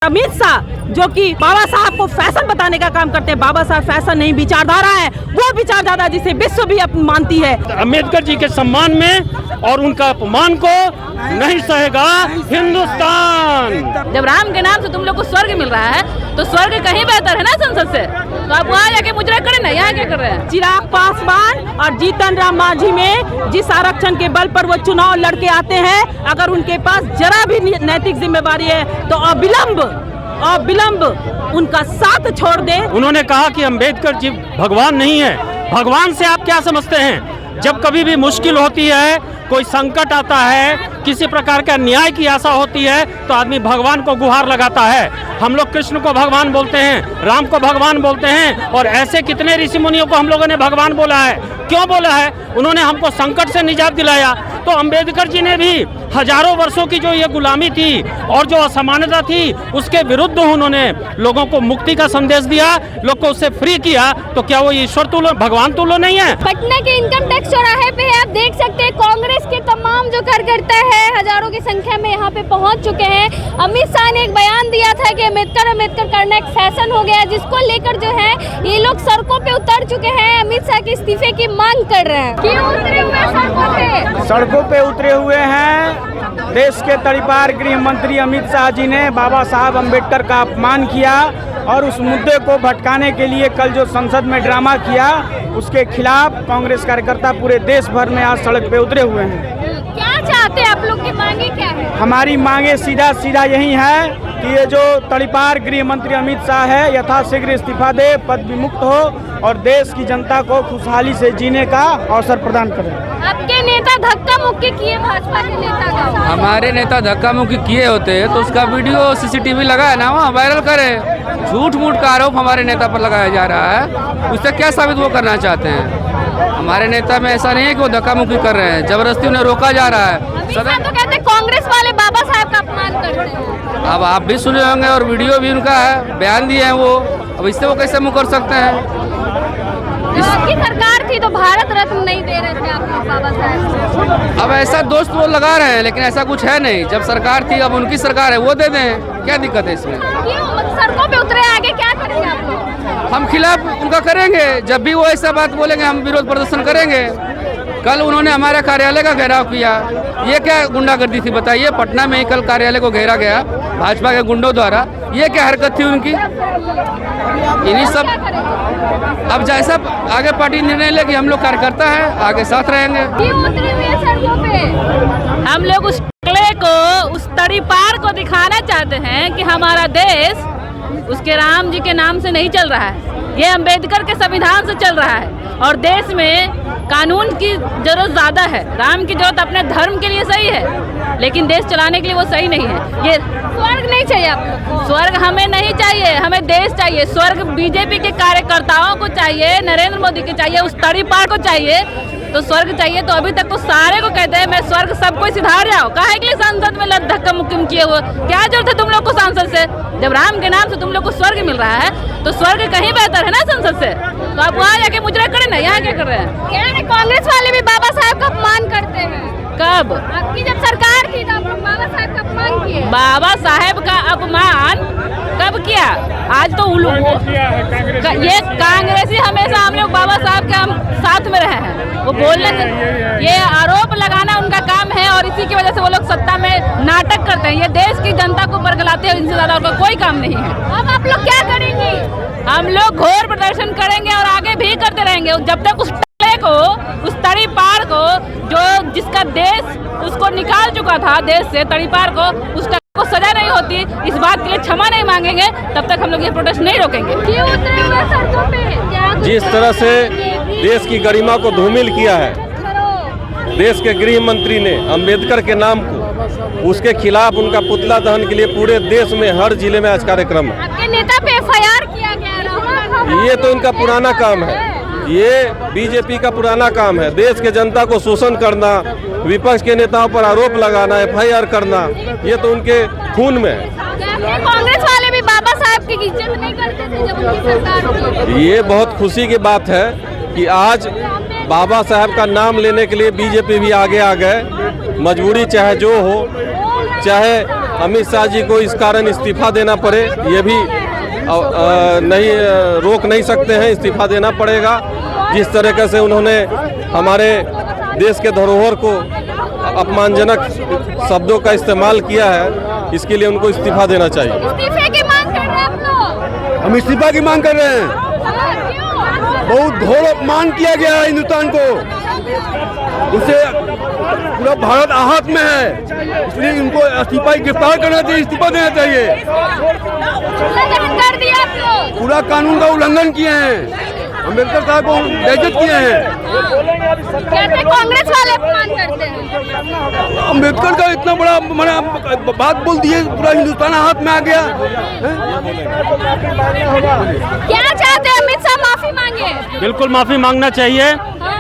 अमित शाह जो कि बाबा साहब को फैशन बताने का काम करते हैं। बाबा साहब फैशन नहीं, विचारधारा है, वो विचारधारा जिसे विश्व भी मानती है। अम्बेडकर जी के सम्मान में और उनका अपमान को नहीं सहेगा हिंदुस्तान। जब राम के नाम से तुम लोग को स्वर्ग मिल रहा है तो स्वर्ग कहीं बेहतर है ना संसद से, तो आप वहाँ जाके मुजरा करें ना, यहाँ क्या कर रहे हैं? चिराग पासवान और जीतन राम मांझी में जिस आरक्षण के बल पर वो चुनाव लड़के आते हैं, अगर उनके पास जरा भी नैतिक जिम्मेवारी है तो अविलंब उनका साथ छोड़ दे। उन्होंने कहा कि अम्बेडकर जी भगवान नहीं है। भगवान से आप क्या समझते हैं? जब कभी भी मुश्किल होती है, कोई संकट आता है, किसी प्रकार का न्याय की आशा होती है तो आदमी भगवान को गुहार लगाता है। हम लोग कृष्ण को भगवान बोलते हैं, राम को भगवान बोलते हैं, और ऐसे कितने ऋषि मुनियों को हम लोगों ने भगवान बोला है। क्यों बोला है? उन्होंने हमको संकट से निजात दिलाया। तो अम्बेडकर जी ने भी हजारों वर्षों की जो ये गुलामी थी और जो असमानता थी, उसके विरुद्ध उन्होंने लोगों को मुक्ति का संदेश दिया, लोग को उससे फ्री किया। तो क्या वो ईश्वर तुल्य, भगवान तुल्य नहीं है? पटना के इनकम टैक्स चौराहे पे आप देख सकते हैं, कांग्रेस के तमाम जो कार्यकर्ता है हजारों की संख्या में यहाँ पे पहुँच चुके हैं। अमित शाह ने एक बयान दिया था कि अम्बेडकर करना एक फैशन हो गया, जिसको लेकर जो है ये लोग सड़कों पे उतर चुके हैं, अमित शाह के इस्तीफे की मांग कर रहे हैं। क्यों उतरे हुए सड़कों पे? सड़कों पे उतरे हुए हैं देश के तड़ीपार गृह मंत्री अमित शाह जी ने बाबा साहब अम्बेडकर का अपमान किया और उस मुद्दे को भटकाने के लिए कल जो संसद में ड्रामा किया, उसके खिलाफ कांग्रेस कार्यकर्ता पूरे देश भर में आज सड़क पे उतरे हुए हैं। क्या चाहते हैं आप लोग की मांगे क्या है? हमारी मांगे सीधा यही है कि ये जो तड़ीपार गृह मंत्री अमित शाह है, यथाशीघ्र इस्तीफा दे, पद विमुक्त हो और देश की जनता को खुशहाली से जीने का अवसर प्रदान करें। आपके नेता धक्का मुक्की किए भाजपा के नेता का? हमारे नेता धक्का मुक्की किए होते हैं तो उसका वीडियो सीसीटीवी लगा है ना, वहाँ वायरल करे। झूठ मूठ का आरोप हमारे नेता पर लगाया जा रहा है, उससे क्या साबित वो करना चाहते हैं? हमारे नेता में ऐसा नहीं है कि वो धक्का मुक्की कर रहे हैं, जबरदस्ती उन्हें रोका जा रहा है। तो कहते हैं कांग्रेस वाले बाबा साहब का अपमान करते हैं। अब आप भी सुने होंगे और वीडियो भी उनका है, बयान दिए हैं वो, अब इससे वो कैसे मुँह कर सकते हैं? आपकी सरकार थी तो भारत रत्न नहीं दे रहे थे आप लोग बाबा साहब। अब ऐसा दोस्त वो लगा रहे हैं, लेकिन ऐसा कुछ है नहीं। जब सरकार थी, अब उनकी सरकार है, वो दे दें, क्या दिक्कत है इसमें? क्यों सड़कों पे उतरे, आगे क्या करेंगे आप लोग? हम खिलाफ उनका करेंगे, जब भी वो ऐसा बात बोलेंगे हम विरोध प्रदर्शन करेंगे। कल उन्होंने हमारे कार्यालय का घेराव किया, ये क्या गुंडागर्दी थी बताइए? पटना में ही कल कार्यालय को घेरा गया भाजपा के गुंडों द्वारा, ये क्या हरकत थी उनकी? इन्हीं सब अब जैसा आगे पार्टी निर्णय लेगी, हम लोग कार्यकर्ता हैं, आगे साथ रहेंगे। क्यों उतरे हुए सड़कों पे? हम लोग उस टकले को, उस तड़ीपार को दिखाना चाहते हैं कि हमारा देश उसके राम जी के नाम से नहीं चल रहा है, ये अम्बेडकर के संविधान से चल रहा है। और देश में कानून की जरूरत ज्यादा है, राम की जरूरत अपने धर्म के लिए सही है, लेकिन देश चलाने के लिए वो सही नहीं है। ये स्वर्ग नहीं चाहिए आपको? स्वर्ग हमें नहीं चाहिए, हमें देश चाहिए। स्वर्ग बीजेपी के कार्यकर्ताओं को चाहिए, नरेंद्र मोदी को चाहिए, उस तड़ीपार को चाहिए। तो स्वर्ग चाहिए तो अभी तक तो सारे को कहते हैं मैं स्वर्ग, सबको सिधार जाओ। काहे के लिए संसद में धक्का मुक्की किए हुए? क्या जरूरत है तुम लोग को सांसद से? जब राम के नाम से तुम लोग को स्वर्ग मिल रहा है तो स्वर्ग कहीं बेहतर है ना संसद से, तो आप वहाँ जाके मुजरा करें ना, यहाँ क्या कर रहे हैं? यानी कांग्रेस वाले भी बाबा साहब का अपमान करते हैं। कब? आपकी जब सरकार थी तब बाबा साहब का अपमान किए। बाबा साहेब का अपमान कब किया? आज तो ये कांग्रेसी हमेशा हम लोग बाबा साहब के हम साथ में रहे हैं। वो बोलने ये आरोप लगाना उनका काम है और इसी की वजह से वो लोग सत्ता में नाटक करते हैं। ये देश की जनता को बरगलाते हैं, इनसे ज्यादा उनका कोई काम नहीं है। अब आप लोग क्या करेंगे? हम लोग घोर प्रदर्शन करेंगे और आगे भी करते रहेंगे जब तक उस टकले को, उस तड़ीपार को, जो जिसका देश उसको निकाल चुका था देश से, तड़ीपार को, उस को सजा नहीं होती, इस बात के लिए क्षमा नहीं मांगेंगे, तब तक हम लोग ये प्रोटेस्ट नहीं रोकेंगे। क्यों उतरे हुए सड़कों पे? जिस तरह से देश की गरिमा को धूमिल किया है देश के गृह मंत्री ने अंबेडकर के नाम को, उसके खिलाफ उनका पुतला दहन के लिए पूरे देश में हर जिले में आज कार्यक्रम है। आपके नेता पे FIR किया गया, ये तो इनका पुराना काम है, ये बीजेपी का पुराना काम है। देश के जनता को शोषण करना, विपक्ष के नेताओं पर आरोप लगाना, FIR करना, ये तो उनके खून में है। कांग्रेस वाले भी बाबा साहब की इज्जत नहीं करते थे जब उनकी सरकार थी। ये बहुत खुशी की बात है कि आज बाबा साहब का नाम लेने के लिए बीजेपी भी आगे आ गए। मजबूरी चाहे जो हो, चाहे अमित शाह जी को इस कारण इस्तीफा देना पड़े, ये भी नहीं रोक नहीं सकते हैं, इस्तीफा देना पड़ेगा। जिस तरीके से उन्होंने हमारे देश के धरोहर को अपमानजनक शब्दों का इस्तेमाल किया है, इसके लिए उनको इस्तीफा देना चाहिए। इस्तीफे की मांग कर रहे हैं आप लोग? हम इस्तीफा की मांग कर रहे हैं। बहुत घोर अपमान किया गया है हिंदुस्तान को, उसे पूरा भारत आहत में है, इसलिए इनको इस्तीफा गिरफ्तार करना चाहिए, इस्तीफा देना चाहिए। उल्लंघन कर दिया आप लोग, पूरा कानून का उल्लंघन किए हैं, अम्बेडकर साहब को बेइज्जत किए हैं। कहते कांग्रेस वाले अपमान करते हैं। अम्बेडकर का इतना बड़ा बात बोल दिए, पूरा हिंदुस्तान हाथ में आ गया। क्या चाहते हैं? अमित शाह माफी मांगे? बिल्कुल माफी मांगना चाहिए।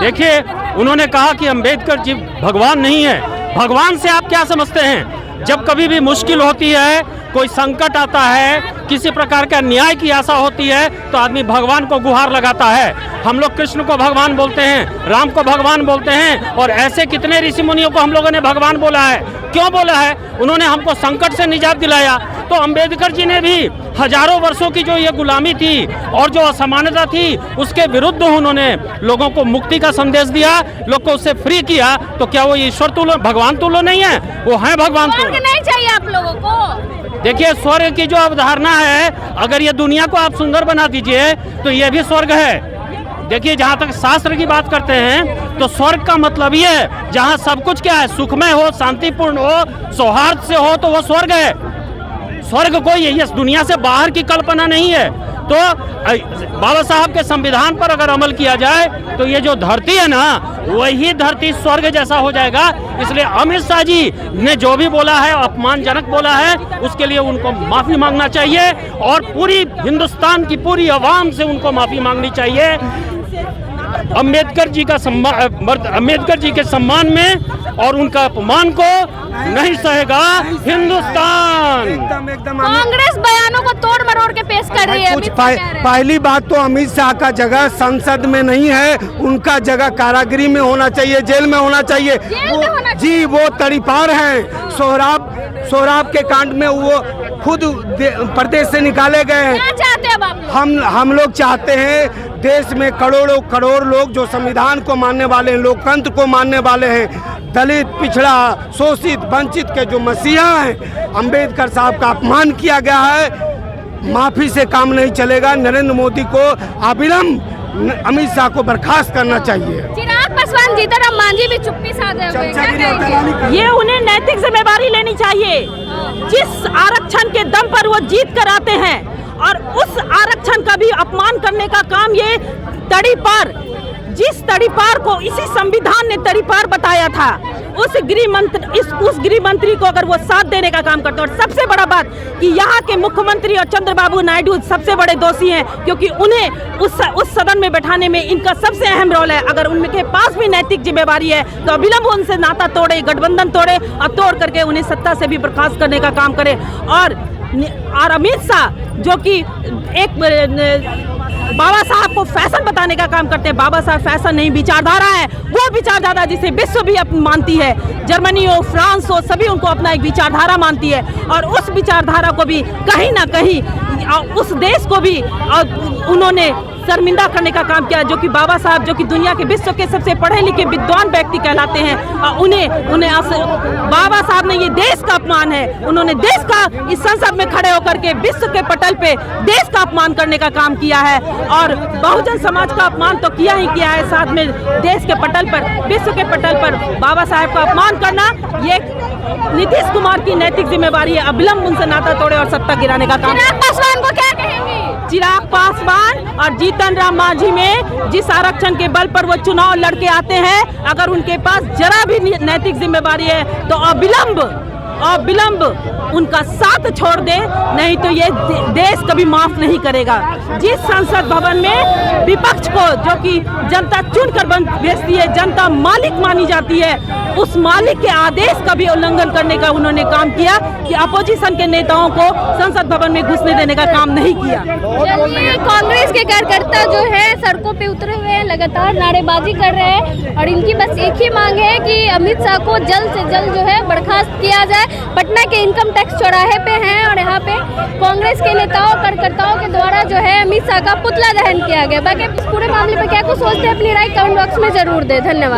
देखिए, उन्होंने कहा कि अंबेडकर जी भगवान नहीं है। भगवान से आप क्या समझते हैं? जब कभी भी मुश्किल होती है, कोई संकट आता है, किसी प्रकार का न्याय की आशा होती है, तो आदमी भगवान को गुहार लगाता है। हम लोग कृष्ण को भगवान बोलते हैं, राम को भगवान बोलते हैं, और ऐसे कितने ऋषि मुनियों को हम लोगों ने भगवान बोला है। क्यों बोला है? उन्होंने हमको संकट से निजात दिलाया। तो अंबेडकर जी ने भी हजारों वर्षों की जो ये गुलामी थी और जो असमानता थी, उसके विरुद्ध उन्होंने लोगों को मुक्ति का संदेश दिया, लोग को उससे फ्री किया। तो क्या वो ईश्वर तुल्य, भगवान तुल्य नहीं है? वो है भगवान तुल्य। स्वर्ग नहीं चाहिए आप लोगों को? देखिए, स्वर्ग की जो अवधारणा है, अगर ये दुनिया को आप सुंदर बना दीजिए तो ये भी स्वर्ग है। देखिए, जहाँ तक शास्त्र की बात करते हैं तो स्वर्ग का मतलब ये है जहाँ सब कुछ क्या है, सुखमय हो, शांतिपूर्ण हो, सौहार्द से हो, तो वो स्वर्ग है। स्वर्ग कोई ये दुनिया से बाहर की कल्पना नहीं है। तो बाबा साहब के संविधान पर अगर अमल किया जाए तो ये जो धरती है ना, वही धरती स्वर्ग जैसा हो जाएगा। इसलिए अमित शाह जी ने जो भी बोला है, अपमानजनक बोला है, उसके लिए उनको माफी मांगना चाहिए और पूरी हिंदुस्तान की पूरी आवाम से उनको माफी मांगनी चाहिए। अम्बेडकर जी का सम्मान, अम्बेडकर जी के सम्मान में और उनका अपमान को नहीं सहेगा हिंदुस्तान। एकदम कांग्रेस बयानों को तोड़ मरोड़ के पेश कर रही है। कुछ पहली बात तो अमित शाह का जगह संसद में नहीं है, उनका जगह कारागृह में होना चाहिए, जेल में होना चाहिए। जी, वो तड़ीपार हैं। सोहराब के कांड में वो खुद प्रदेश से निकाले गए हैं। क्या चाहते हैं आप? हम लोग चाहते हैं देश में करोड़ों करोड़ लोग जो संविधान को मानने वाले हैं, लोकतंत्र को मानने वाले हैं, दलित, पिछड़ा, शोषित, वंचित के जो मसीहा हैं, अम्बेडकर साहब का अपमान किया गया है। माफी से काम नहीं चलेगा। नरेंद्र मोदी को अविलंब अमित शाह को बर्खास्त करना चाहिए। चिराग पासवान, जीतनराम मांझी भी चुप्पी साधे हुए हैं। ये उन्हें नैतिक जिम्मेदारी लेनी चाहिए। जिस आरक्षण के दम पर वो जीत कर आते हैं और उस आरक्षण का भी अपमान करने का काम ये तड़ीपार, जिस तड़ीपार को इसी संविधान ने तड़ीपार बताया था, उस गृह मंत्री को अगर वो साथ देने का काम करते। और सबसे बड़ा बात कि यहाँ के मुख्यमंत्री और चंद्रबाबू नायडू सबसे बड़े दोषी हैं, क्योंकि उन्हें उस सदन में बैठाने में इनका सबसे अहम रोल है। अगर उनके पास भी नैतिक जिम्मेवारी है तो अविलंब उनसे नाता तोड़े, गठबंधन तोड़े और तोड़ करके उन्हें सत्ता से भी बर्खास्त करने का काम करे। और अमित शाह जो कि एक बाबा साहब को फैशन बताने का काम करते हैं। बाबा साहब फैशन नहीं, विचारधारा है। वो विचारधारा जिसे विश्व भी मानती है, जर्मनी हो, फ्रांस हो, सभी उनको अपना एक विचारधारा मानती है। और उस विचारधारा को भी कहीं ना कहीं उस देश को भी उन्होंने शर्मिंदा करने का काम किया, जो कि बाबा साहब, जो कि दुनिया के विश्व के सबसे पढ़े लिखे विद्वान व्यक्ति कहलाते हैं, उन्हें बाबा साहब ने ये देश का अपमान है। उन्होंने देश का इस संसद में खड़े होकर के विश्व के पटल पे देश का अपमान करने का काम किया है। और बहुजन समाज का अपमान तो किया ही किया है, साथ में देश के पटल पर, विश्व के पटल पर बाबा साहब का अपमान करना ये नीतीश कुमार की नैतिक जिम्मेवारी है। अविलंब उनसे नाता तोड़े और सत्ता गिराने का काम। चिराग पासवान को क्या कहेंगे? चिराग पासवान और जीतनराम मांझी में जिस आरक्षण के बल पर वो चुनाव लड़के आते हैं, अगर उनके पास जरा भी नैतिक जिम्मेवारी है तो अविलंब उनका साथ छोड़ दे, नहीं तो ये देश कभी माफ नहीं करेगा। जिस संसद भवन में विपक्ष को, जो कि जनता चुनकर भेजती है, जनता मालिक मानी जाती है, उस मालिक के आदेश का भी उल्लंघन करने का उन्होंने काम किया कि अपोजिशन के नेताओं को संसद भवन में घुसने देने का काम नहीं किया। कांग्रेस के कार्यकर्ता जो है सड़कों पे उतरे हुए हैं, लगातार नारेबाजी कर रहे हैं और इनकी बस एक ही मांग है कि अमित शाह को जल्द से जल्द जो है बर्खास्त किया जाए पटना के इनकम टैक्स चौराहे पे हैं और यहाँ पे कांग्रेस के नेताओं कार्यकर्ताओं के द्वारा जो है अमित शाह का पुतला दहन किया गया। बाकी इस पूरे मामले पे क्या कुछ सोचते हैं अपनी राय कमेंट बॉक्स में जरूर दें। धन्यवाद।